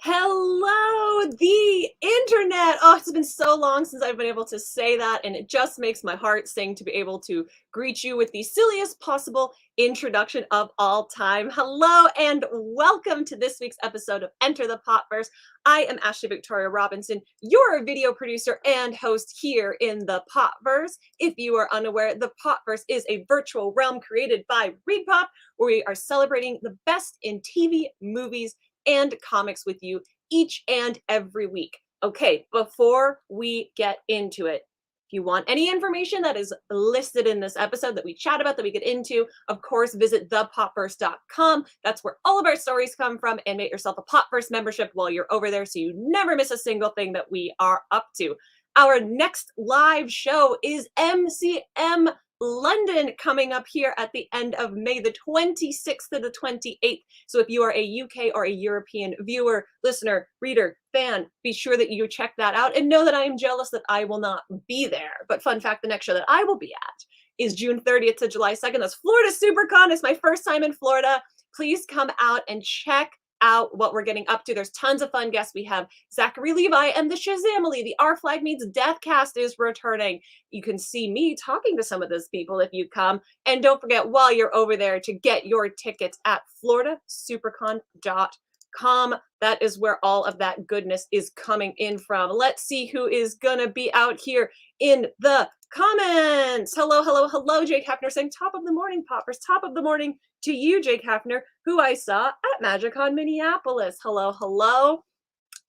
Hello, the internet. Oh, it's been so long since I've been able to say that, and it just makes my heart sing to be able to greet you with the silliest possible introduction of all time. Hello, and welcome to this week's episode of Enter the Popverse. I am Ashley Victoria Robinson, your video producer and host here in the Popverse. If you are unaware, the Popverse is a virtual realm created by ReadPop, where we are celebrating the best in TV, movies, and comics with you each and every week. Okay, before we get into it, if you want any information that is listed in this episode that we chat about, that we get into, of course, visit thepopverse.com. That's where all of our stories come from, and make yourself a Popverse membership while you're over there so you never miss a single thing that we are up to. Our next live show is MCM London coming up here at the end of May, the 26th to the 28th. So if you are a UK or a European viewer, listener, reader, fan, be sure that you check that out and know that I am jealous that I will not be there. But fun fact, the next show that I will be at is June 30th to July 2nd. That's Florida SuperCon. It's my first time in Florida. Please come out and check out what we're getting up to. There's tons of fun guests. We have Zachary Levi and the Shazamily. The Our Flag Means Death cast is returning. You can see me talking to some of those people if you come. And don't forget, while you're over there, to get your tickets at floridasupercon.com. That is where all of that goodness is coming in from. Let's see who is gonna be out here in the comments. Hello, Jake Hefner saying top of the morning, Poppers. Top of the morning to you, Jake Hefner, who I saw at MagicCon Minneapolis. Hello.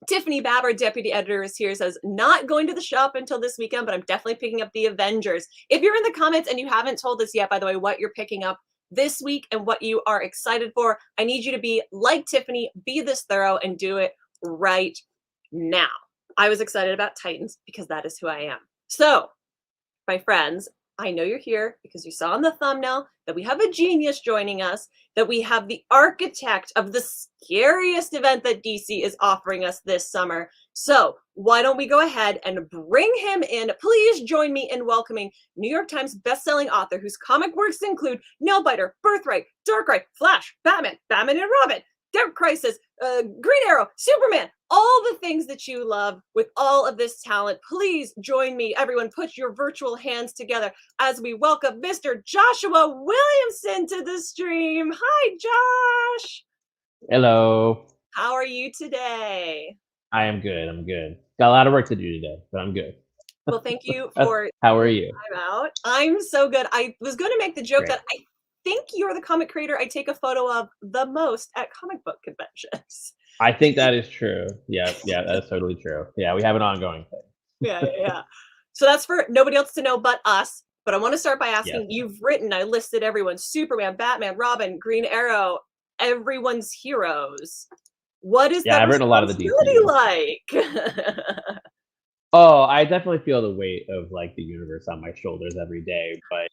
Tiffany Babb, our deputy editor, is here, says, not going to the shop until this weekend, but I'm definitely picking up the Avengers. If you're in the comments and you haven't told us yet, by the way, what you're picking up this week and what you are excited for, I need you to be like Tiffany, be this thorough, and do it right now. I was excited about Titans because that is who I am. So, my friends, I know you're here because you saw on the thumbnail that we have a genius joining us, that we have the architect of the scariest event that DC is offering us this summer. So why don't we go ahead and bring him in? Please join me in welcoming New York Times bestselling author whose comic works include Nailbiter, Birthright, Darkrai, Flash, Batman and Robin, Dark Crisis, Green Arrow, Superman, all the things that you love with all of this talent. Please join me. Everyone, put your virtual hands together as we welcome Mr. Joshua Williamson to the stream. Hi, Josh. Hello. How are you today? I am good. I'm good. Got a lot of work to do today, but I'm good. Well, thank you for How are you? time out. I'm so good. I was going to make the joke Great. that I think you're the comic creator I take a photo of the most at comic book conventions. I think that is true. Yeah, that is totally true. Yeah, we have an ongoing thing. Yeah. So that's for nobody else to know but us. But I want to start by asking, Yes. you've written, I listed everyone, Superman, Batman, Robin, Green Arrow, everyone's heroes. What is that I've written a lot of the responsibility DC. like? Oh, I definitely feel the weight of like the universe on my shoulders every day. But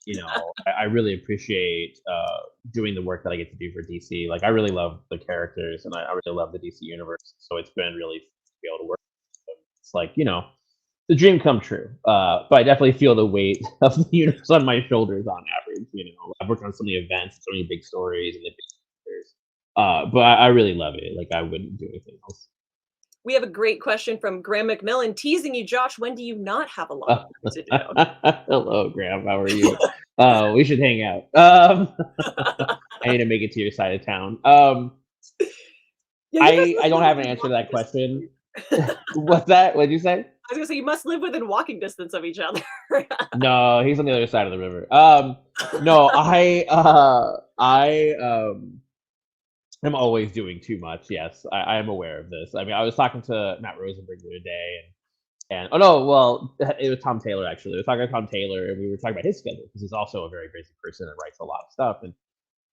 I really appreciate doing the work that I get to do for DC. Like I really love the characters, and I really love the DC universe. So it's been really fun to be able to work with them. It's like the dream come true. But I definitely feel the weight of the universe on my shoulders on average. I've worked on so many events, so many big stories, and the big characters. But I really love it. Like I wouldn't do anything else. We have a great question from Graham McMillan teasing you, Josh. When do you not have a lot of work to do? Hello, Graham. How are you? We should hang out. I need to make it to your side of town. I don't have an answer to that question. What's that? What did you say? I was gonna say you must live within walking distance of each other. No, he's on the other side of the river. No, I'm always doing too much. Yes, I am aware of this. I mean, I was talking to Matt Rosenberg the other day, and oh no, well, it was Tom Taylor actually. I was talking to Tom Taylor, and we were talking about his schedule because he's also a very busy person and writes a lot of stuff.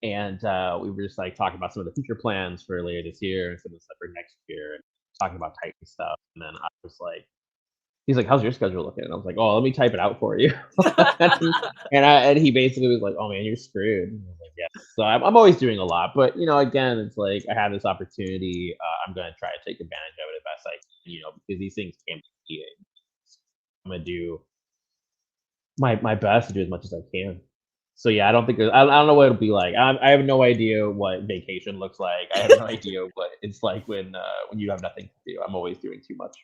And we were just like talking about some of the future plans for later this year and some of the stuff for next year, and talking about Titan stuff. And then I was like, he's like, how's your schedule looking? And I was like, oh, let me type it out for you. and he basically was like, oh man, you're screwed. And I was like, yeah. So I'm always doing a lot, but again, it's like I have this opportunity. I'm gonna try to take advantage of it as best I can, because these things can't be eating. I'm gonna do my best to do as much as I can. So yeah, I don't think I don't know what it'll be like. I have no idea what vacation looks like. I have no idea what it's like when you have nothing to do. I'm always doing too much.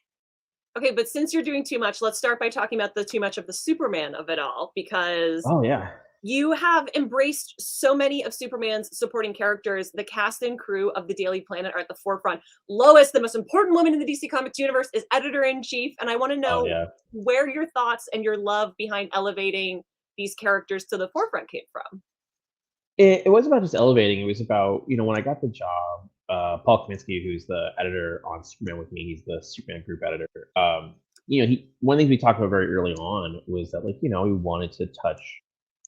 Okay, but since you're doing too much, let's start by talking about the too much of the Superman of it all, because Oh yeah. you have embraced so many of Superman's supporting characters. The cast and crew of the Daily Planet are at the forefront. Lois, the most important woman in the DC Comics universe, is editor-in-chief, and I want to Oh know yeah. where your thoughts and your love behind elevating these characters to the forefront came from. It wasn't about just elevating. It was about, when I got the job, Paul Kaminsky, who's the editor on Superman with me, he's the Superman group editor. One of the things we talked about very early on was that, like, we wanted to touch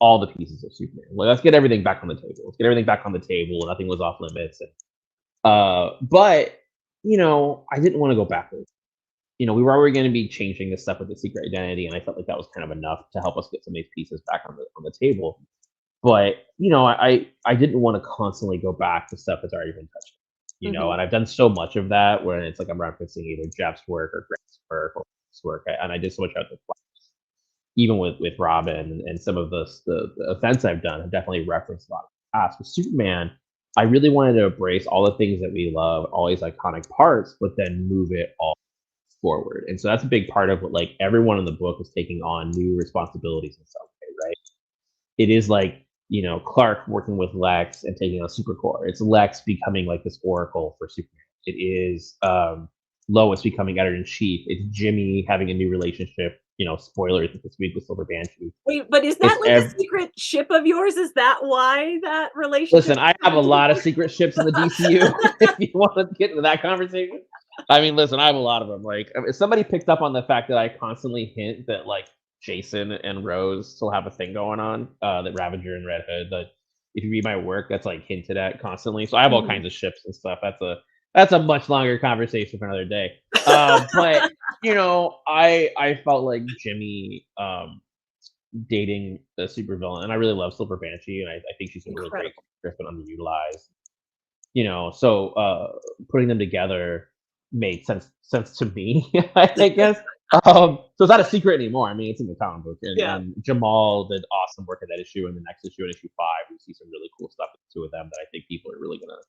all the pieces of Superman. Like, let's get everything back on the table. Let's get everything back on the table. Nothing was off limits. But I didn't want to go backwards. We were already going to be changing the stuff with the secret identity, and I felt like that was kind of enough to help us get some of these pieces back on the table. But I didn't want to constantly go back to stuff that's already been touched. Mhm. And I've done so much of that where it's like I'm referencing either Jeff's work or Grant's work or his work, and I did so much out the even with Robin and some of the events I've done. I've definitely referenced a lot of the past. With Superman, I really wanted to embrace all the things that we love, all these iconic parts, but then move it all forward. And so that's a big part of what, like, everyone in the book is taking on new responsibilities in some way, right? It is like, Clark working with Lex and taking on Supercore. It's Lex becoming like this oracle for Superman. It is Lois becoming editor in chief. It's Jimmy having a new relationship. Spoilers this week with Silver Banshee. Wait, but is It's that like a secret ship of yours? Is that why that relationship Listen, I is have a coming to the lot of fore? secret ships in the DCU. If you want to get into that conversation, I mean, listen, I have a lot of them. Like, if somebody picked up on the fact that I constantly hint that, like, Jason and Rose still have a thing going on, that Ravager and Red Hood, that if you read my work, that's like hinted at constantly. So I have all Mhm. kinds of ships and stuff. That's a much longer conversation for another day. But I felt like Jimmy dating the supervillain, and I really love Silver Banshee, and I think she's a really great Incredible. character, but underutilized. So putting them together made sense to me, I guess. So it's not a secret anymore. I mean, it's in the comic book, and, Yeah. and Jamal did awesome work in that issue. And the next issue, in issue 5, we see some really cool stuff with the two of them that I think people are really gonna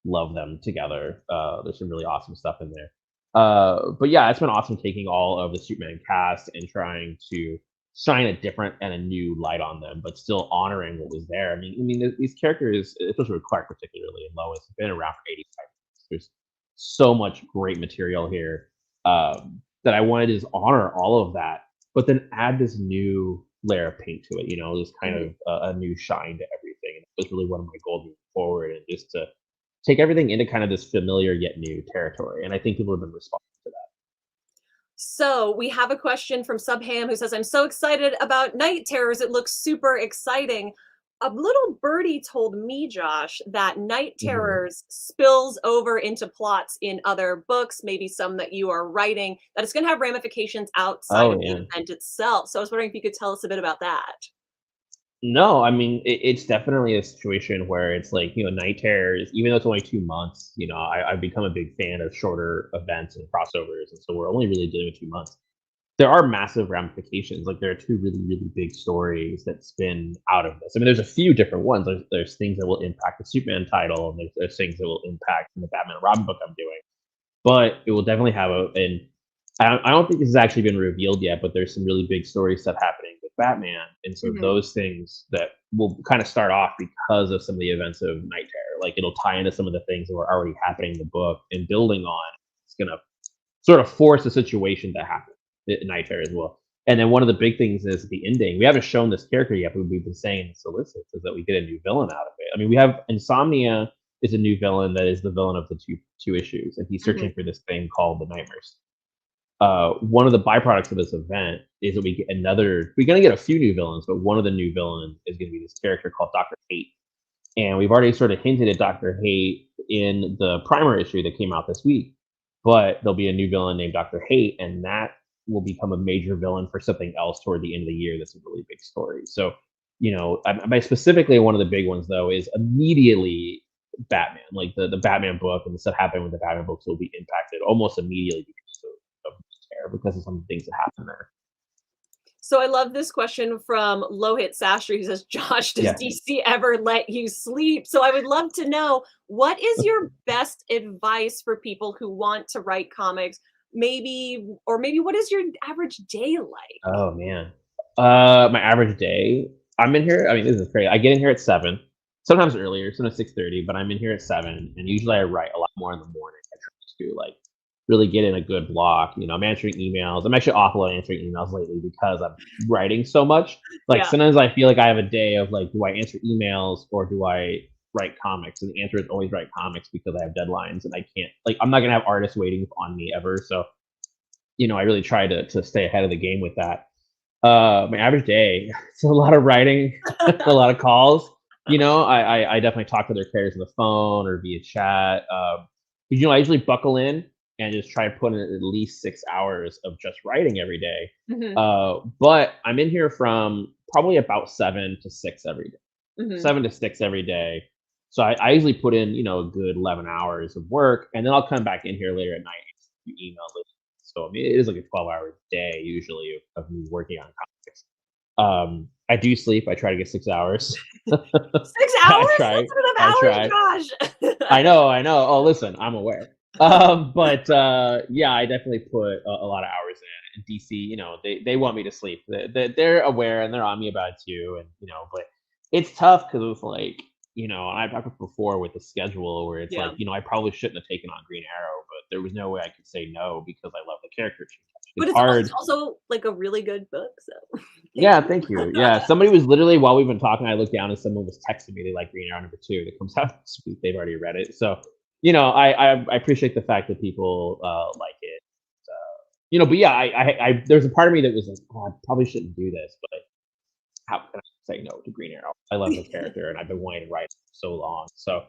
love them together. There's some really awesome stuff in there. But yeah, it's been awesome taking all of the Superman cast and trying to shine a different and a new light on them, but still honoring what was there. These characters, especially with Clark particularly and Lois, have been around for 85 years. There's so much great material here, that I wanted to just honor all of that, but then add this new layer of paint to it. This kind Mhm. of a new shine to everything. And it was really one of my goals moving forward, and just to take everything into kind of this familiar yet new territory. And I think people have been responding to that. So we have a question from Subham who says, I'm so excited about Night Terrors. It looks super exciting. A little birdie told me, Josh, that Night Mhm. Terrors spills over into plots in other books, maybe some that you are writing, that it's going to have ramifications outside Oh of the yeah. event itself. So I was wondering if you could tell us a bit about that. No, it's definitely a situation where it's like, Night Terrors, even though it's only 2 months, I've become a big fan of shorter events and crossovers. And so we're only really dealing with 2 months. There are massive ramifications. Like, there are two really, really big stories that spin out of this. I mean, there's a few different ones. There's things that will impact the Superman title, and there's things that will impact the Batman and Robin book I'm doing. But it will definitely have and I don't think this has actually been revealed yet, but there's some really big story stuff happening with Batman, and so Mhm. those things that will kind of start off because of some of the events of Night Terror. Like, it'll tie into some of the things that were already happening in the book and building on. It's gonna sort of force a situation to happen in Night Terror as well. And then one of the big things is the ending. We haven't shown this character yet, but we've been saying in the solicits is that we get a new villain out of it. I mean, we have Insomnia is a new villain that is the villain of the two issues, and he's Mhm. searching for this thing called the Nightmares. One of the byproducts of this event is that we're going to get a few new villains, but one of the new villains is going to be this character called Dr. Hate. And we've already sort of hinted at Dr. Hate in the primer issue that came out this week, but there'll be a new villain named Dr. Hate, and that will become a major villain for something else toward the end of the year. That's a really big story. So, specifically, one of the big ones though is immediately Batman. Like, the Batman book and the stuff happening with the Batman books will be impacted almost immediately because of terror, because of some of the things that happen there. So I love this question from Lohit Sastry who says, Josh, does Yeah. DC ever let you sleep? So I would love to know, what is your best advice for people who want to write comics? Maybe what is your average day like? Oh man. My average day. I'm in here. I mean, this is crazy. I get in here at 7, sometimes earlier, sometimes 6:30, but I'm in here at 7, and usually I write a lot more in the morning. I try to like really get in a good block. I'm answering emails. I'm actually awful at answering emails lately because I'm writing so much. Like Yeah. sometimes I feel like I have a day of like, do I answer emails or do I write comics? And the answer is always write comics because I have deadlines and I can't. Like I'm not gonna have artists waiting on me ever. So I really try to stay ahead of the game with that. My average day, it's a lot of writing, a lot of calls. I definitely talk to their creators on the phone or via chat. I usually buckle in and just try to put in at least 6 hours of just writing every day. Mhm, But I'm in here from probably about 7 to 6 every day. mhm. 7 to 6 every day. So I usually put in, a good 11 hours of work, and then I'll come back in here later at night and email. So I mean, it is like a 12-hour day usually of me working on comics. I do sleep. I try to get 6 hours. 6 I hours? try. That's not I enough try. hours, Josh. I know. I know. Oh, listen, I'm aware. But yeah, I definitely put a lot of hours in. And DC, they want me to sleep. They're aware and they're on me about it too. And but it's tough because it's like and I've talked before with the schedule where it's Yeah. like I probably shouldn't have taken on Green Arrow, but there was no way I could say no because I love the character too much. But It's it's hard. also, like, a really good book, so thank Yeah, you. thank you. Yeah, somebody was literally while we've been talking, I looked down and someone was texting me they like Green Arrow #2 that comes out this week. They've already read it, so I appreciate the fact that people like it. But yeah, I there's a part of me that was like, oh, I probably shouldn't do this, but how can I say no to Green Arrow? I love the character, and I've been wanting to write for so long. So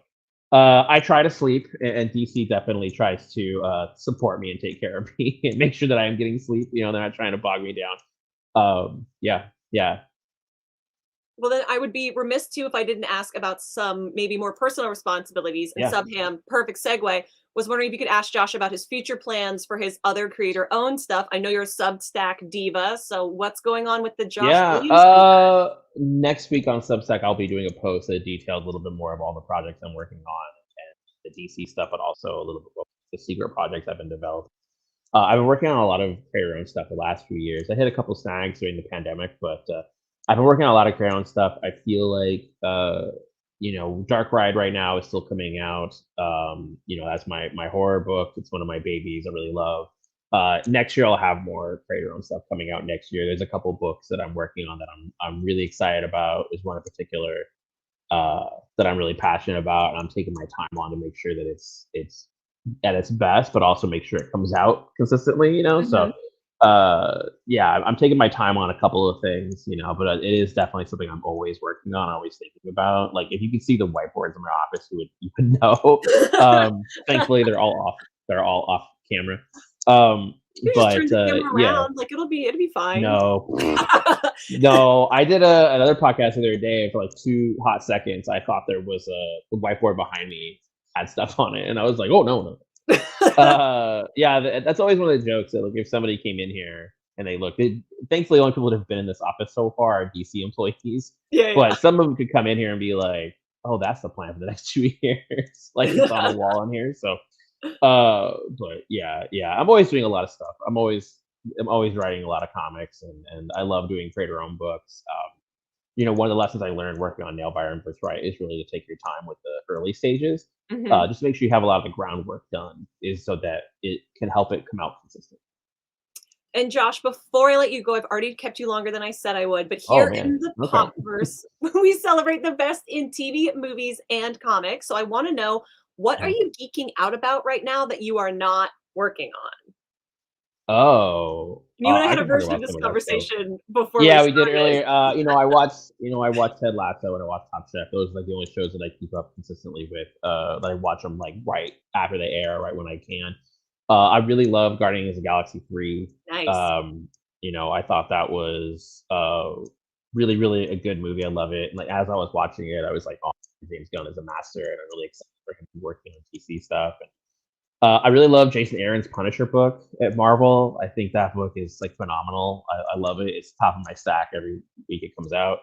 I try to sleep, and DC definitely tries to support me and take care of me and make sure that I am getting sleep. They're not trying to bog me down. Yeah, yeah. Well, then I would be remiss too if I didn't ask about some maybe more personal responsibilities, and Yeah. Subham, perfect segue, was wondering if you could ask Josh about his future plans for his other creator-owned stuff. I know you're a Substack diva, so what's going on with the Josh Yeah. Williamson? Next week on Substack, I'll be doing a post that details a little bit more of all the projects I'm working on and the DC stuff, but also a little bit of the secret projects I've been developing. I've been working on a lot of creator owned stuff the last few years. I hit a couple snags during the pandemic, but I've been working on a lot of creator owned stuff. I feel like Dark Ride right now is still coming out. That's my horror book. It's one of my babies. I really love. Next year I'll have more creator owned stuff coming out next year. There's a couple books that I'm working on that I'm really excited about. There's one in particular that I'm really passionate about, and I'm taking my time on to make sure that it's at its best, but also make sure it comes out consistently. So Mhm. yeah, I'm taking my time on a couple of things, but it is definitely something I'm always working on, always thinking about. Like if you could see the whiteboards in my office, you would know. Thankfully, they're all off camera. You just turn But the camera yeah, around, like, it'll be fine. no, no, I did another podcast the other day for like 2 hot seconds. I thought there was a whiteboard behind me had stuff on it, and I was like, oh no, no. Yeah, that's always one of the jokes that like if somebody came in here and they looked, thankfully, only people that have been in this office so far are DC employees, Yeah, yeah. but some of them could come in here and be like, oh, that's the plan for the next 2 years, like it's on the wall in here. So, but yeah, I'm always doing a lot of stuff. I'm always writing a lot of comics, and I love doing creator owned books. One of the lessons I learned working on Nailbiter and Birthright is really to take your time with the early stages. Mhm. Just make sure you have a lot of the groundwork done, is so that it can help it come out consistent. And Josh, before I let you go, I've already kept you longer than I said I would, but Oh here man, in the okay. Popverse, we celebrate the best in TV, movies, and comics. So I want to know, what are Mhm. you geeking out about right now that you are not working on? Oh, You and I I had a can talk version of about this some of that stuff. conversation before we Yeah, we did started. earlier. I watched Ted Lasso and I watched Top Chef. Those are like the only shows that I keep up consistently with. That I watch them like right after they air, right when I can. I really love Guardians of the Galaxy 3. Nice. I thought that was really, really a good movie. I love it. And like as I was watching it, I was like, oh, James Gunn is a master, and I'm really excited for him to be working on DC stuff. I really love Jason Aaron's Punisher book at Marvel. I think that book is like phenomenal. I love it. It's top of my stack every week it comes out.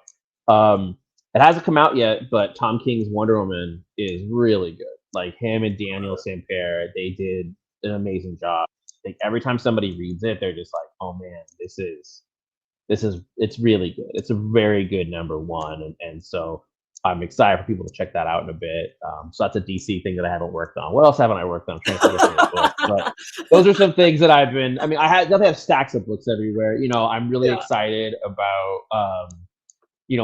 It hasn't come out yet, but Tom King's Wonder Woman is really good. Like him and Daniel Sampere, they did an amazing job. Like every time somebody reads it, they're just like, "Oh man, it's really good. It's a very good number one," and so I'm excited for people to check that out in a bit. So that's a DC thing that I haven't worked on. What else haven't I worked on? I'm trying to think of some of the books, but those are some things that I've been. I mean, definitely have stacks of books everywhere. I'm really excited about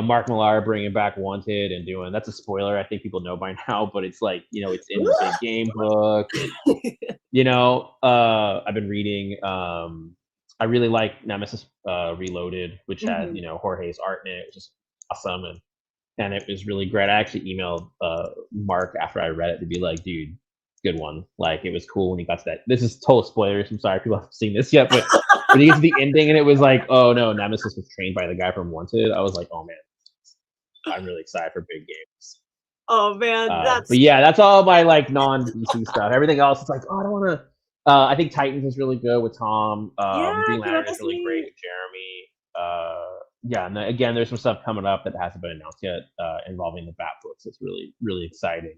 Mark Millar bringing back Wanted and doing. That's a spoiler. I think people know by now, but it's like it's in the big game book. I've been reading. I really like Nemesis Reloaded, which has Jorge's art in it, which is awesome, and it was really great. I actually emailed Mark after I read it to be like, dude, good one. Like it was cool when he got to that. This is total spoilers. I'm sorry, people haven't seen this yet, but when you get to the ending and it was like, oh no, Nemesis was trained by the guy from Wanted. I was like, oh man, I'm really excited for big games. Oh man, but yeah, that's all my like non-DC stuff. Everything else, it's like, oh, I don't want to. I think Titans is really good with Tom. Green Lantern is really great with Jeremy. Yeah, and again, there's some stuff coming up that hasn't been announced yet involving the Bat books. It's really, really exciting.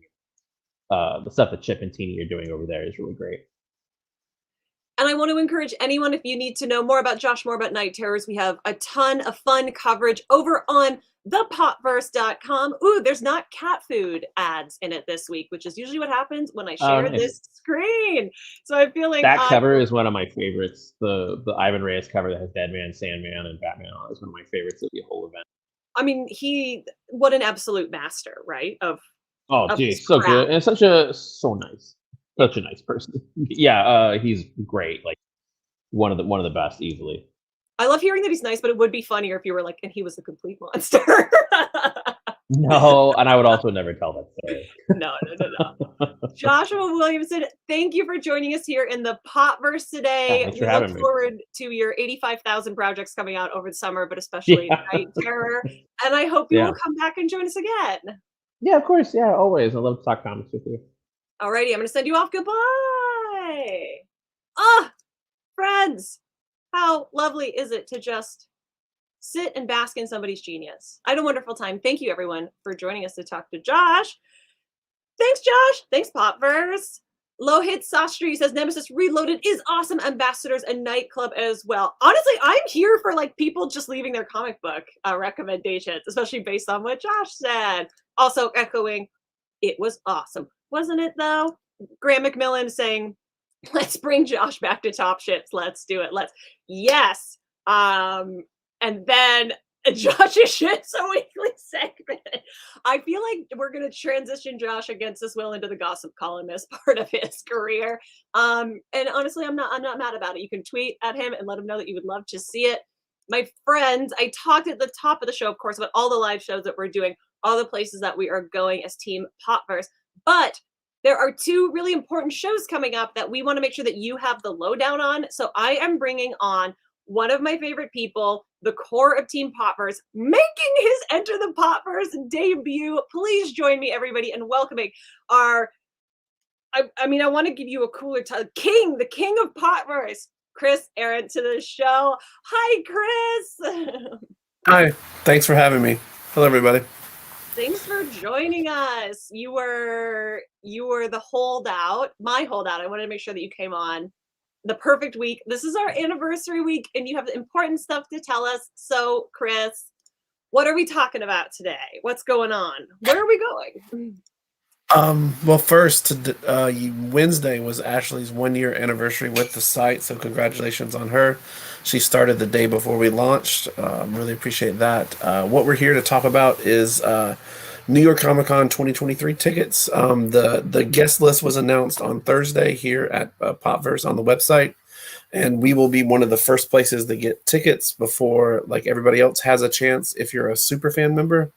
The stuff that Chip and Teeny are doing over there is really great. And I want to encourage anyone, if you need to know more about Josh, more about Night Terrors, we have a ton of fun coverage over on thepopverse.com. Ooh, there's not cat food ads in it this week, which is usually what happens when I share this screen. So I feel like that cover is one of my favorites. The Ivan Reyes cover that has Deadman, Sandman, and Batman on is one of my favorites of the whole event. I mean, what an absolute master, right? Geez, so good and so nice. Such a nice person. Yeah, he's great. Like one of the best, easily. I love hearing that he's nice, but it would be funnier if you were like, and he was a complete monster. No, and I would also never tell that story. No. Joshua Williamson, thank you for joining us here in the Popverse today. Thanks for having me. Look forward to your 85,000 projects coming out over the summer, but especially Night Terror. And I hope you will come back and join us again. Yeah, of course. Yeah, always. I love to talk comics with you. Alrighty, I'm going to send you off. Goodbye. Friends, how lovely is it to just sit and bask in somebody's genius? I had a wonderful time. Thank you, everyone, for joining us to talk to Josh. Thanks, Josh. Thanks, Popverse. Lohit Sastry says Nemesis Reloaded is awesome. Ambassadors and Nightclub as well. Honestly, I'm here for like people just leaving their comic book recommendations, especially based on what Josh said. Also echoing, it was awesome. Wasn't it, though? Graham McMillan saying, let's bring Josh back to Top Ships. Let's do it. Yes. And then Josh's Shit So Weekly segment. I feel like we're going to transition Josh against his will into the gossip column as part of his career. And honestly, I'm not mad about it. You can tweet at him and let him know that you would love to see it. My friends, I talked at the top of the show, of course, about all the live shows that we're doing, all the places that we are going as Team Popverse. But there are two really important shows coming up that we want to make sure that you have the lowdown on. So I am bringing on one of my favorite people, the core of Team Popverse, making his Enter the Popverse debut. Please join me, everybody, in welcoming our, I want to give you a cooler title, the king of Popverse, Chris Arrant, to the show. Hi, Chris. Hi. Thanks for having me. Hello, everybody. Thanks for joining us. You were the holdout, my holdout. I wanted to make sure that you came on the perfect week. This is our anniversary week, and you have important stuff to tell us. So, Chris, what are we talking about today? What's going on? Where are we going? Well, first, Wednesday was Ashley's 1-year anniversary with the site, so congratulations on her. She started the day before we launched. Really appreciate that. What we're here to talk about is New York Comic Con 2023 tickets. The guest list was announced on Thursday here at Popverse on the website, and we will be one of the first places to get tickets before like everybody else has a chance. If you're a Superfan member,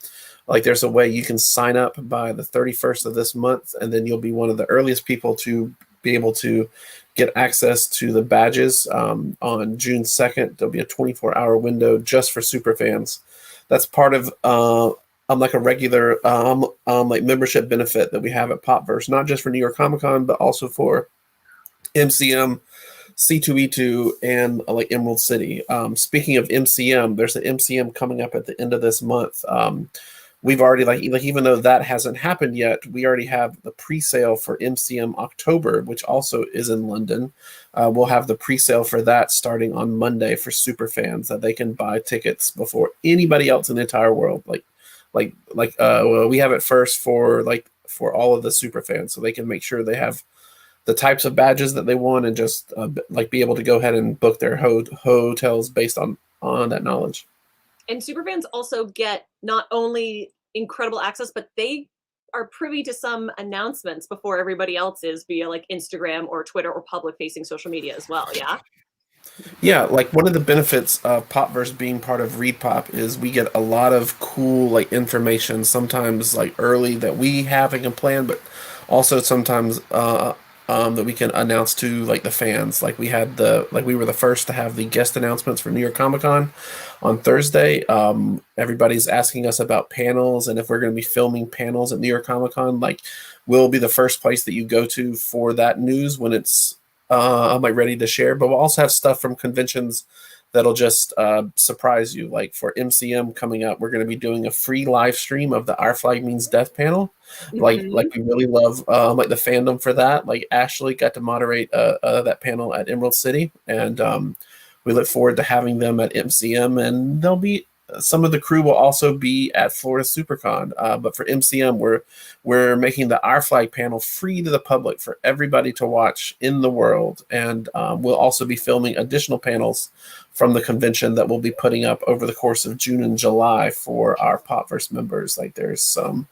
like there's a way you can sign up by the 31st of this month, and then you'll be one of the earliest people to be able to get access to the badges on June 2nd. There'll be a 24-hour window just for Superfans. That's part of like a regular like membership benefit that we have at Popverse, not just for New York Comic Con, but also for MCM, C2E2, and like Emerald City. Speaking of MCM, there's an MCM coming up at the end of this month. We've already like even though that hasn't happened yet, we already have the pre-sale for MCM October, which also is in London. We'll have the pre-sale for that starting on Monday for super fans that they can buy tickets before anybody else in the entire world. Well, we have it first for all of the super fans, so they can make sure they have the types of badges that they want and just be able to go ahead and book their hotels based on that knowledge. And superfans also get not only incredible access, but they are privy to some announcements before everybody else is via like Instagram or Twitter or public facing social media as well. Yeah. Yeah, like one of the benefits of Popverse being part of ReadPop is we get a lot of cool like information, sometimes like early that we have and can plan, but also sometimes that we can announce to like the fans. Like we were the first to have the guest announcements for New York Comic Con on Thursday. Everybody's asking us about panels and if we're going to be filming panels at New York Comic Con. Like we'll be the first place that you go to for that news when it's ready to share. But we'll also have stuff from conventions that'll just surprise you. Like for MCM coming up, we're going to be doing a free live stream of the Our Flag Means Death panel. Like we really love like the fandom for that. Like Ashley got to moderate that panel at Emerald City, and we look forward to having them at MCM. And they'll be some of the crew will also be at Florida SuperCon. But for MCM, we're making the Our Flag panel free to the public for everybody to watch in the world, and we'll also be filming additional panels from the convention that we'll be putting up over the course of June and July for our Popverse members. Like there's some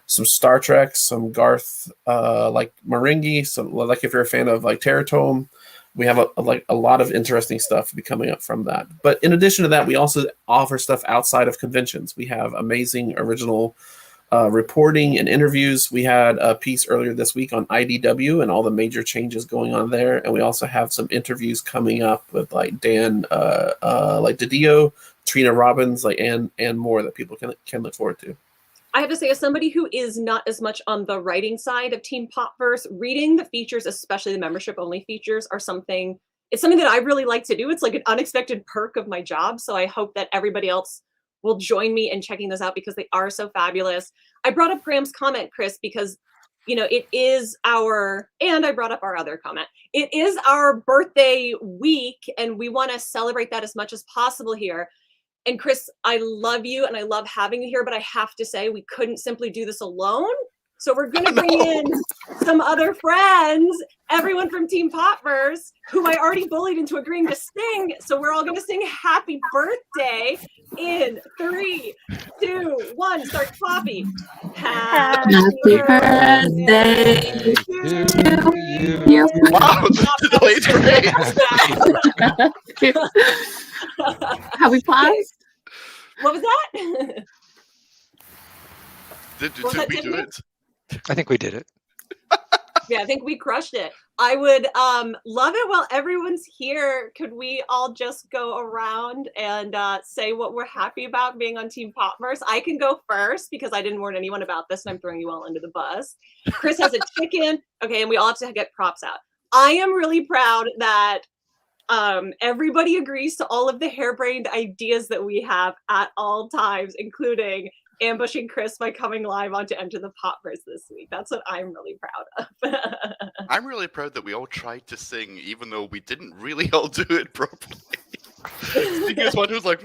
Star Trek, some Garth, like Marenghi, some like if you're a fan of like Terratome, we have a lot of interesting stuff to be coming up from that. But in addition to that, we also offer stuff outside of conventions. We have amazing original reporting and interviews. We had a piece earlier this week on IDW and all the major changes going on there, and we also have some interviews coming up with like Dan, like DiDio, Trina Robbins, like and more that people can look forward to. I have to say, as somebody who is not as much on the writing side of Team Popverse, reading the features, especially the membership-only features, it's something that I really like to do. It's like an unexpected perk of my job. So I hope that everybody else will join me in checking those out because they are so fabulous. I brought up Graham's comment, Chris, because it is and I brought up our other comment. It is our birthday week, and we want to celebrate that as much as possible here. And Chris, I love you and I love having you here, but I have to say we couldn't simply do this alone. So we're going to bring in some other friends, everyone from Team Popverse, who I already bullied into agreeing to sing. So we're all going to sing happy birthday in 3, 2, 1. Start Poppy. Happy birthday to you. Wow, the late grade. Have we paused? What was that? Did we do it? I think we did it. Yeah, I think we crushed it. I would love it while everyone's here. Could we all just go around and say what we're happy about being on Team Popverse? I can go first because I didn't warn anyone about this and I'm throwing you all under the bus. Chris has a chicken. Okay, and we all have to get props out. I am really proud that everybody agrees to all of the harebrained ideas that we have at all times, including ambushing Chris by coming live on to Enter the Popverse this week. That's what I'm really proud of. I'm really proud that we all tried to sing, even though we didn't really all do it properly. Because one was like...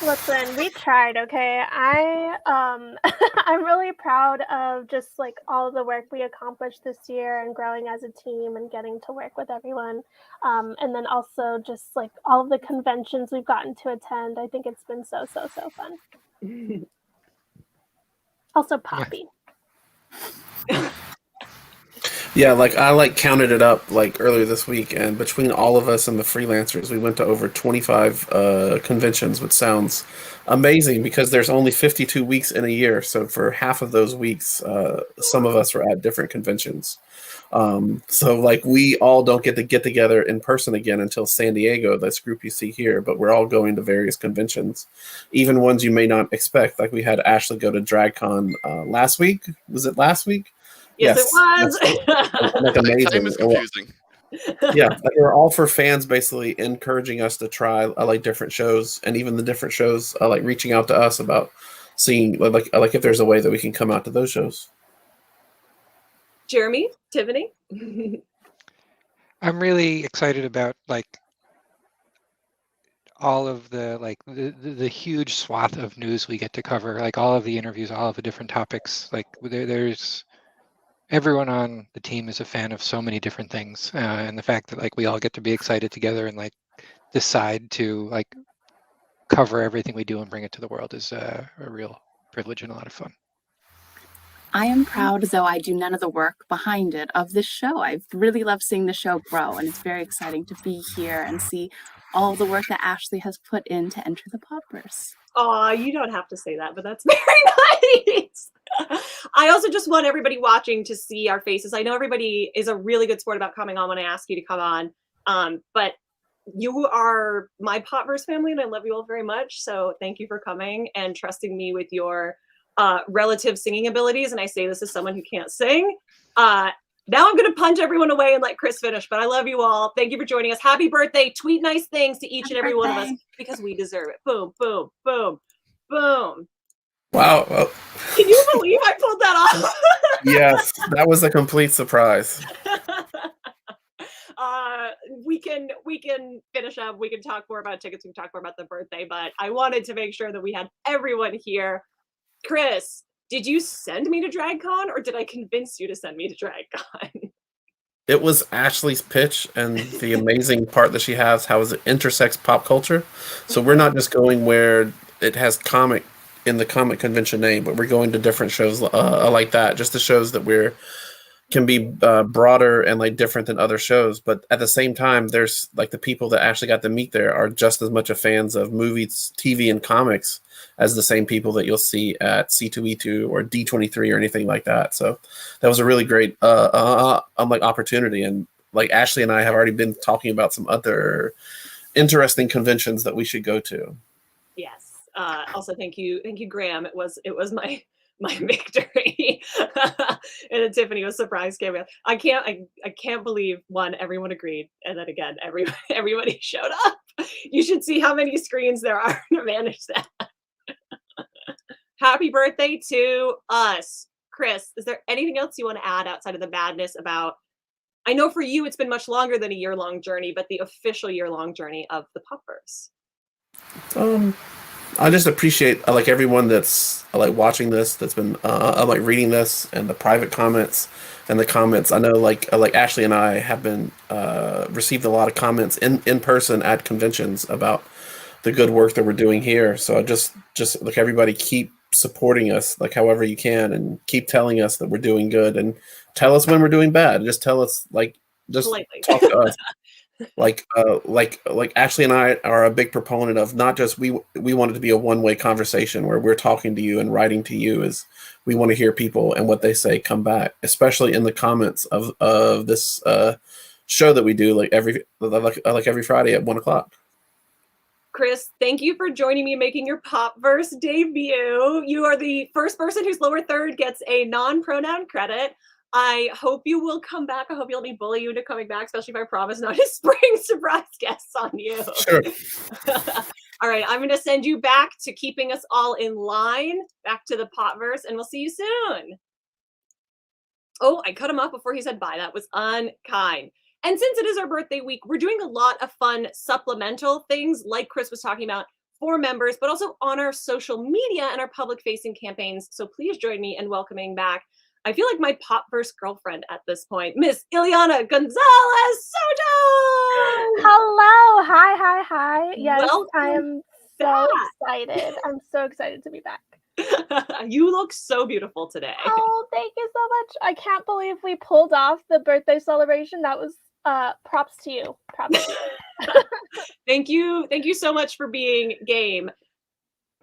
Listen, we tried, okay? I'm really proud of just like all of the work we accomplished this year and growing as a team and getting to work with everyone. And then also just like all of the conventions we've gotten to attend. I think it's been so fun. Also Poppy. Yeah, like I counted it up like earlier this week, and between all of us and the freelancers, we went to over 25 conventions, which sounds amazing because there's only 52 weeks in a year. So for half of those weeks, some of us were at different conventions. So like we all don't get together in person again until San Diego, this group you see here, but we're all going to various conventions, even ones you may not expect. Like we had Ashley go to DragCon last week. Was it last week? Yes, it was. Like amazing. Time is confusing. Yeah, like we're all for fans basically encouraging us to try like different shows, and even the different shows like reaching out to us about seeing like if there's a way that we can come out to those shows. Jeremy, Tiffany. I'm really excited about like all of the like the huge swath of news we get to cover, like all of the interviews, all of the different topics. Like there's everyone on the team is a fan of so many different things, and the fact that like we all get to be excited together and like decide to like cover everything we do and bring it to the world is a real privilege and a lot of fun. I am proud, though I do none of the work behind it, of this show. I really love seeing the show grow, and it's very exciting to be here and see all the work that Ashley has put in to enter the Popverse. Aw, you don't have to say that, but that's very nice. I also just want everybody watching to see our faces. I know everybody is a really good sport about coming on when I ask you to come on, but you are my Popverse family, and I love you all very much. So thank you for coming and trusting me with your relative singing abilities. And I say this as someone who can't sing. Now I'm going to punch everyone away and let Chris finish, but I love you all. Thank you for joining us. Happy birthday. Tweet nice things to each and every one of us because we deserve it. Boom, boom, boom, boom. Wow. Well, can you believe I pulled that off? Yes, that was a complete surprise. We can finish up. We can talk more about tickets. We can talk more about the birthday, but I wanted to make sure that we had everyone here. Chris, did you send me to DragCon or did I convince you to send me to DragCon? It was Ashley's pitch and the amazing part that she has, how it intersects pop culture. So we're not just going where it has comic in the comic convention name, but we're going to different shows like that, just the shows that can be broader and like different than other shows. But at the same time, there's like the people that actually got to meet there are just as much a fans of movies, TV, and comics as the same people that you'll see at C2E2 or D23 or anything like that. So that was a really great like opportunity. And like Ashley and I have already been talking about some other interesting conventions that we should go to. Yes. Also, thank you, Graham. It was my victory. And then Tiffany was surprised. I can't believe everyone agreed, and then again everybody showed up. You should see how many screens there are to manage that. Happy birthday to us. Chris, is there anything else you want to add outside of the madness about, I know for you it's been much longer than a year-long journey, but the official year-long journey of the Popverse? I just appreciate like everyone that's like watching this, that's been like reading this, and the private comments and the comments. I know like Ashley and I have been received a lot of comments in person at conventions about the good work that we're doing here. So just like everybody keep supporting us like however you can, and keep telling us that we're doing good, and tell us when we're doing bad. Just tell us, like, just politely talk to us. Like Ashley and I are a big proponent of not just we want it to be a one-way conversation where we're talking to you and writing to you. Is we want to hear people and what they say come back, especially in the comments of this show that we do like every Friday at 1:00. Chris, thank you for joining me making your Popverse debut. You are the first person whose lower third gets a non-pronoun credit. I hope you will come back. I hope you'll let me bully you into coming back, especially if I promise not to spring surprise guests on you. Sure. All right, I'm going to send you back to keeping us all in line, back to the Popverse, and we'll see you soon. Oh, I cut him off before he said bye. That was unkind. And since it is our birthday week, we're doing a lot of fun supplemental things like Chris was talking about for members, but also on our social media and our public-facing campaigns. So please join me in welcoming back, I feel like my Popverse girlfriend at this point, Miss Ileana Gonzalez Soto! Hello! Hi! Yes, Welcome I am so excited. I'm so excited to be back. You look so beautiful today. Oh, thank you so much. I can't believe we pulled off the birthday celebration. That was props to you. Props to you. Thank you so much for being game.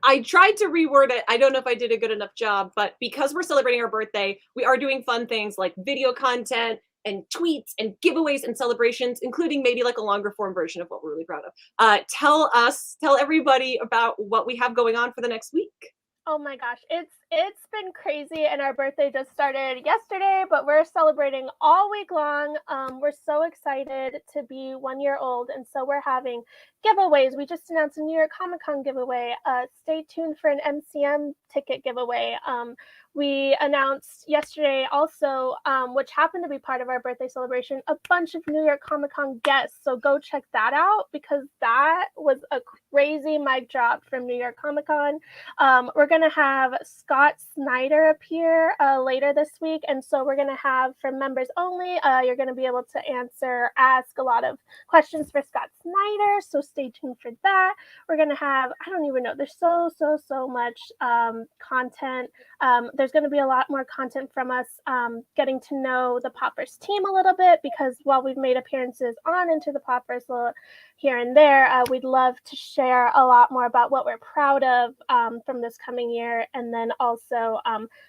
I tried to reword it. I don't know if I did a good enough job, but because we're celebrating our birthday, we are doing fun things like video content and tweets and giveaways and celebrations, including maybe like a longer form version of what we're really proud of. Tell everybody about what we have going on for the next week. Oh my gosh, it's been crazy, and our birthday just started yesterday, but we're celebrating all week long. We're so excited to be 1 year old, and so we're having giveaways. We just announced a New York Comic Con giveaway. Stay tuned for an MCM ticket giveaway. We announced yesterday also, which happened to be part of our birthday celebration, a bunch of New York Comic Con guests. So go check that out, because that was a crazy mic drop from New York Comic Con. We're going to have Scott Snyder appear later this week. And so we're going to have, for members only, you're going to be able to ask a lot of questions for Scott Snyder. So stay tuned for that. We're going to have, I don't even know, there's so much content. There's going to be a lot more content from us getting to know the Popverse team a little bit, because while we've made appearances on Into the Popverse here and there, we'd love to share a lot more about what we're proud of from this coming year, and then also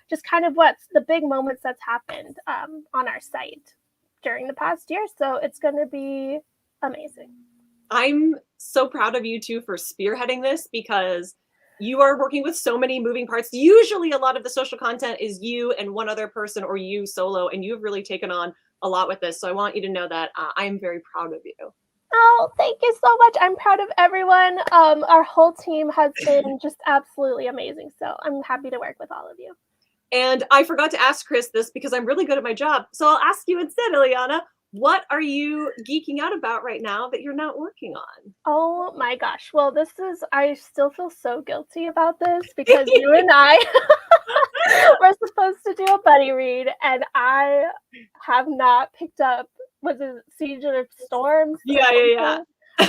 just kind of what's the big moments that's happened on our site during the past year. So it's going to be amazing. I'm so proud of you too for spearheading this, because you are working with so many moving parts. Usually a lot of the social content is you and one other person, or you solo, and you've really taken on a lot with this. So I want you to know that I'm very proud of you. Oh, thank you so much. I'm proud of everyone. Our whole team has been just absolutely amazing. So I'm happy to work with all of you. And I forgot to ask Chris this, because I'm really good at my job. So I'll ask you instead, Ileana. What are you geeking out about right now that you're not working on? Oh my gosh. Well, I still feel so guilty about this, because you and I were supposed to do a buddy read, and I have not picked up, was it Siege of Storms? Yeah.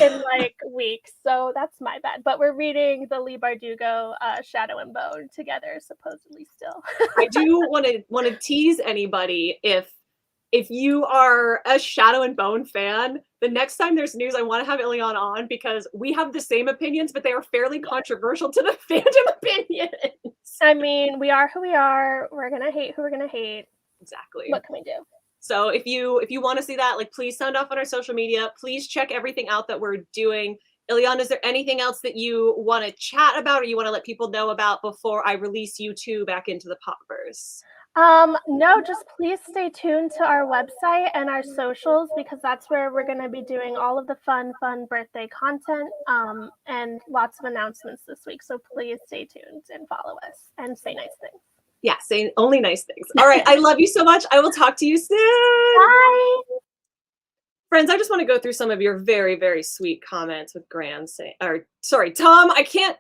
In like weeks. So that's my bad. But we're reading the Lee Bardugo Shadow and Bone together, supposedly still. I do want to tease anybody, if you are a Shadow and Bone fan, the next time there's news, I want to have Ileana on, because we have the same opinions, but they are fairly controversial to the fandom opinions. I mean, we are who we are. We're going to hate who we're going to hate. Exactly. What can we do? So if you want to see that, like, please sound off on our social media. Please check everything out that we're doing. Ileana, is there anything else that you want to chat about, or you want to let people know about before I release you two back into the Popverse? No, just please stay tuned to our website and our socials, because that's where we're going to be doing all of the fun birthday content and lots of announcements this week. So please stay tuned and follow us and say nice things. Yeah, say only nice things. All right, I love you so much. I will talk to you soon. Bye. Friends, I just want to go through some of your very, very sweet comments with Graham saying, or sorry, Tom, I can't,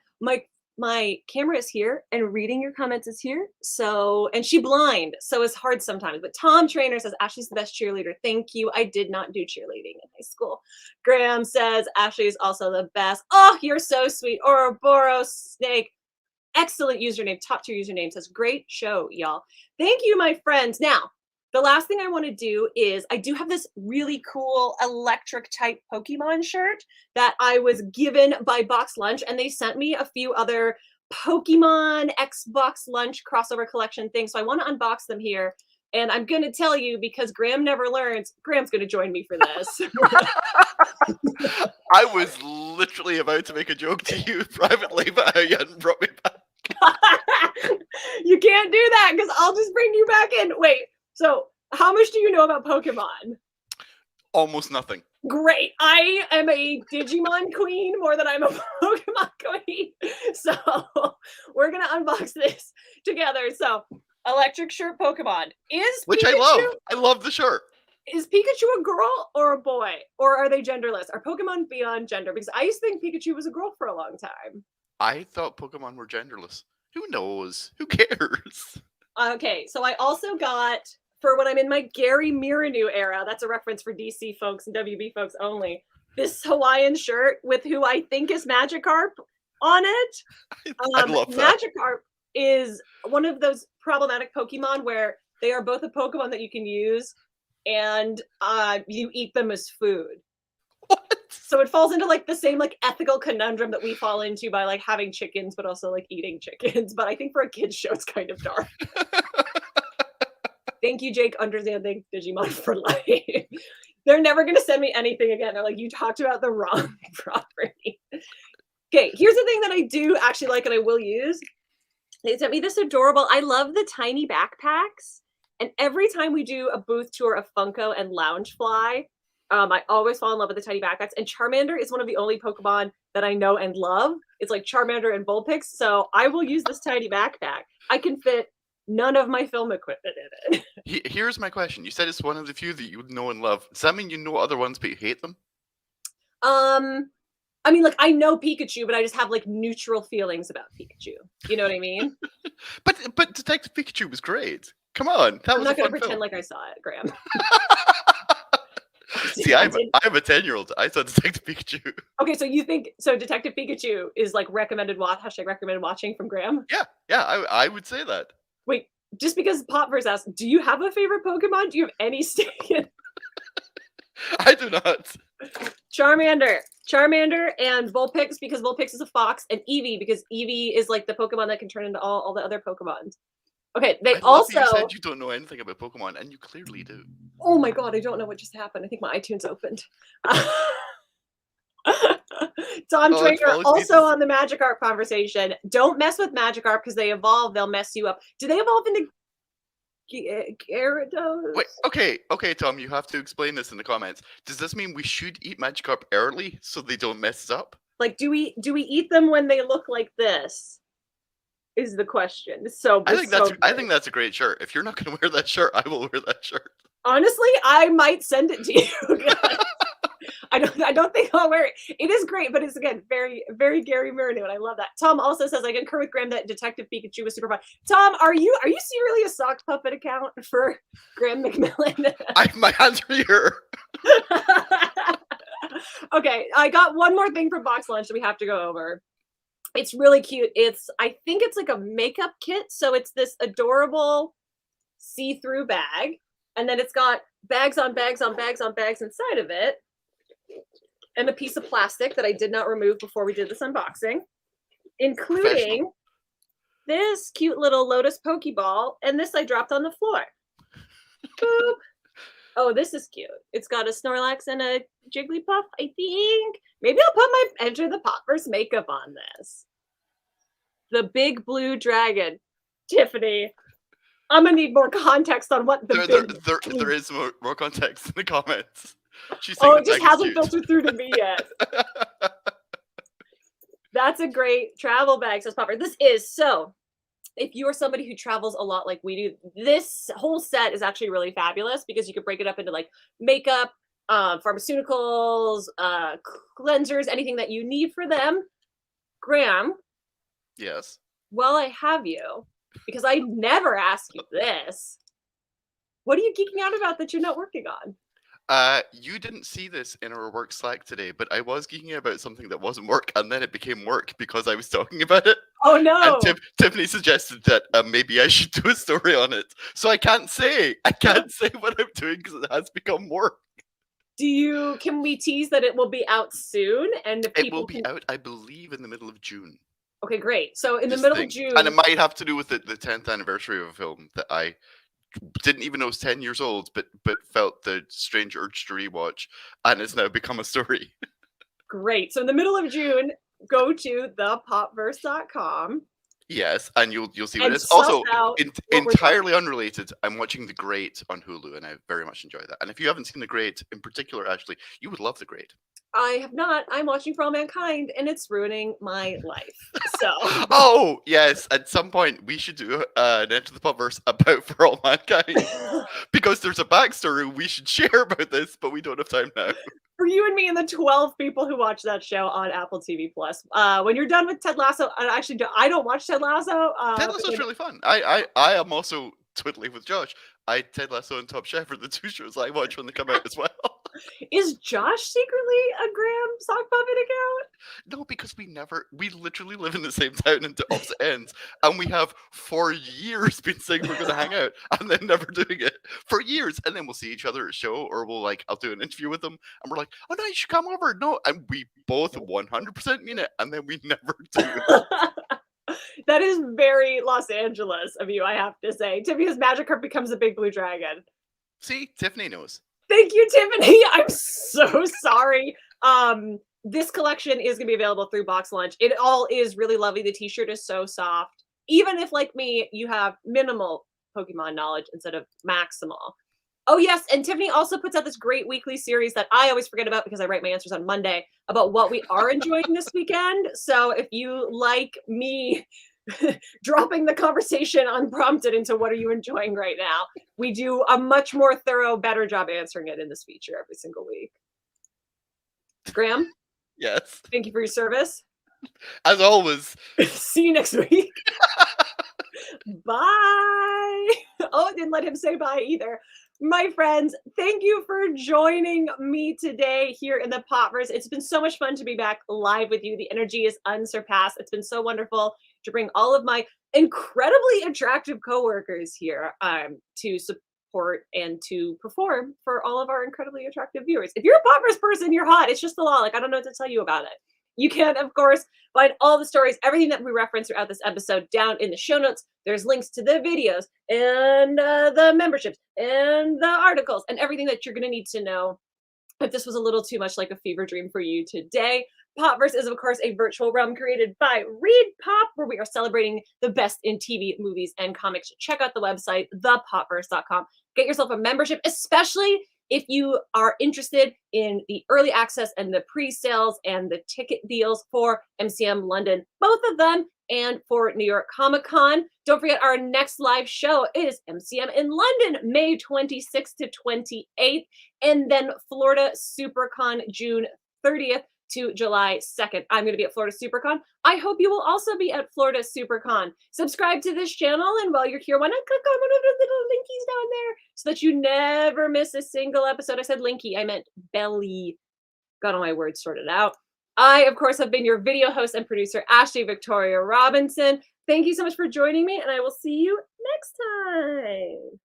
my camera is here and reading your comments is here. So, and she blind, so it's hard sometimes. But Tom Trainer says, Ashley's the best cheerleader. Thank you. I did not do cheerleading in high school. Graham says, Ashley is also the best. Oh, you're so sweet. Ouroboros Snake. Excellent username, top tier username, says great show, y'all. Thank you, my friends. Now, the last thing I want to do is I do have this really cool electric type Pokemon shirt that I was given by Boxlunch, and they sent me a few other Pokemon X Boxlunch crossover collection things. So I want to unbox them here. And I'm going to tell you, because Graham never learns, Graham's going to join me for this. I was literally about to make a joke to you privately, but you hadn't brought me back. You can't do that, because I'll just bring you back in. Wait, so how much do you know about Pokemon? Almost nothing. Great. I am a Digimon queen more than I'm a Pokemon queen. So we're going to unbox this together. So electric shirt Pokemon. Which Pikachu, I love. I love the shirt. Is Pikachu a girl or a boy? Or are they genderless? Are Pokemon beyond gender? Because I used to think Pikachu was a girl for a long time. I thought Pokemon were genderless. Who knows? Who cares? Okay, so I also got, for when I'm in my Gary Miranu era, that's a reference for DC folks and WB folks only, this Hawaiian shirt with who I think is Magikarp on it. I love that. Magikarp is one of those problematic Pokemon where they are both a Pokemon that you can use and you eat them as food. What? So it falls into like the same like ethical conundrum that we fall into by like having chickens, but also like eating chickens. But I think for a kid's show, it's kind of dark. Thank you, Jake, understanding Digimon for life. They're never going to send me anything again. They're like, you talked about the wrong property. Okay, here's the thing that I do actually like and I will use. They sent me this adorable, I love the tiny backpacks. And every time we do a booth tour of Funko and Loungefly, I always fall in love with the tiny backpacks. And Charmander is one of the only Pokemon that I know and love. It's like Charmander and Vulpix. So I will use this tiny backpack. I can fit none of my film equipment in it. Here's my question. You said it's one of the few that you know and love. Does that mean you know other ones but you hate them? I mean, like, I know Pikachu, but I just have, like, neutral feelings about Pikachu. You know what I mean? But Detective Pikachu was great. Come on. I'm not going to pretend like I saw it, Graham. See, I'm a 10-year-old. I saw Detective Pikachu. Okay, so you think, so Detective Pikachu is, like, recommended watching from Graham? Yeah, I would say that. Wait, just because Popverse asked, do you have a favorite Pokemon? Do you have any stake in? I do not. Charmander and Vulpix because Vulpix is a fox, and Eevee because Eevee is like the Pokemon that can turn into all the other Pokemon. Okay, they also. You said you don't know anything about Pokemon, and you clearly do. Oh my god, I don't know what just happened. I think my iTunes opened. Tom Traeger also on the Magikarp conversation. Don't mess with Magikarp because they evolve; they'll mess you up. Do they evolve into Gyarados? Wait, okay, Tom, you have to explain this in the comments. Does this mean we should eat Magikarp early so they don't mess us up? Like, do we eat them when they look like this? Is the question. I think that's a great shirt. If you're not going to wear that shirt, I will wear that shirt. Honestly, I might send it to you. I don't think I'll wear it. It is great, but it's again very, very Gary Marino, and I love that. Tom also says I concur with Graham that Detective Pikachu was super fun. Tom, are you serially a sock puppet account for Graham McMillan? My hands are here. Okay, I got one more thing from Boxlunch that we have to go over. It's really cute. I think it's like a makeup kit, so it's this adorable see-through bag, and then it's got bags on bags on bags on bags inside of it. And a piece of plastic that I did not remove before we did this unboxing, including this cute little Lotus Pokeball, and this I dropped on the floor. Boop. Oh, this is cute. It's got a Snorlax and a Jigglypuff, I think. Maybe I'll put my Enter the Popverse makeup on this. The big blue dragon. Tiffany, I'm going to need more context on what there is more context in the comments. It just hasn't filtered through to me yet. That's a great travel bag, says Popper. This is so. If you are somebody who travels a lot like we do, this whole set is actually really fabulous because you can break it up into like makeup, pharmaceuticals, cleansers, anything that you need for them. Graham. Yes. While I have you, because I never ask you this, what are you geeking out about that you're not working on? You didn't see this in our work Slack today, but I was geeking about something that wasn't work, and then it became work because I was talking about it. Oh no! And Tiffany suggested that maybe I should do a story on it. So I can't say what I'm doing because it has become work. Can we tease that it will be out soon? And it will be out, I believe, in the middle of June. Okay, great. So in the middle of June, and it might have to do with the 10th anniversary of a film that I didn't even know was 10 years old, but felt the strange urge to rewatch, and it's now become a story. Great. So in the middle of June, go to thepopverse.com. Yes, and you'll see what it is. Also, entirely unrelated, I'm watching The Great on Hulu, and I very much enjoy that. And if you haven't seen The Great, in particular, Ashley, you would love The Great. I have not. I'm watching For All Mankind, and it's ruining my life. So. Oh, yes. At some point, we should do an Enter the Popverse about For All Mankind. Because there's a backstory we should share about this, but we don't have time now. For you and me and the 12 people who watch that show on Apple TV+. When you're done with Ted Lasso, I don't watch Ted Lasso. Ted Lasso's really fun. I am also twiddling with Josh. Ted Lasso and Top Chef are the two shows I watch when they come out as well. Is Josh secretly a Graham sock puppet account? No, because we literally live in the same town and to opposite ends, and we have for years been saying we're going to hang out and then never doing it for years. And then we'll see each other at a show, or I'll do an interview with them, and we're like, oh no, you should come over. No, and we both 100% mean it, and then we never do it. That is very Los Angeles of you, I have to say. Tiffany's Magikarp becomes a big blue dragon. See, Tiffany knows. Thank you, Tiffany. I'm so sorry. This collection is going to be available through Boxlunch. It all is really lovely. The t-shirt is so soft. Even if, like me, you have minimal Pokemon knowledge instead of maximal. Oh, yes. And Tiffany also puts out this great weekly series that I always forget about because I write my answers on Monday about what we are enjoying this weekend. So if you like me dropping the conversation unprompted into what are you enjoying right now, we do a much more thorough, better job answering it in this feature every single week. Graham? Yes. Thank you for your service. As always. See you next week. Bye. Oh, I didn't let him say bye either. My friends, thank you for joining me today here in the Popverse. It's been so much fun to be back live with you. The energy is unsurpassed. It's been so wonderful to bring all of my incredibly attractive coworkers here to support and to perform for all of our incredibly attractive viewers. If you're a Popverse person, you're hot. It's just the law. Like, I don't know what to tell you about it. You can, of course, find all the stories, everything that we reference throughout this episode down in the show notes. There's links to the videos and the memberships and the articles and everything that you're going to need to know. If this was a little too much like a fever dream for you today, Popverse is, of course, a virtual realm created by Read Pop, where we are celebrating the best in TV, movies, and comics. Check out the website, thepopverse.com. Get yourself a membership, especially if you are interested in the early access and the pre-sales and the ticket deals for MCM London, both of them, and for New York Comic Con. Don't forget our next live show is MCM in London, May 26th to 28th, and then Florida SuperCon, June 30th to July 2nd. I'm going to be at Florida SuperCon. I hope you will also be at Florida SuperCon. Subscribe to this channel, and while you're here, why not click on one of the little linkies down there so that you never miss a single episode. I said linky, I meant belly. Got all my words sorted out. I, of course, have been your video host and producer, Ashley Victoria Robinson. Thank you so much for joining me, and I will see you next time.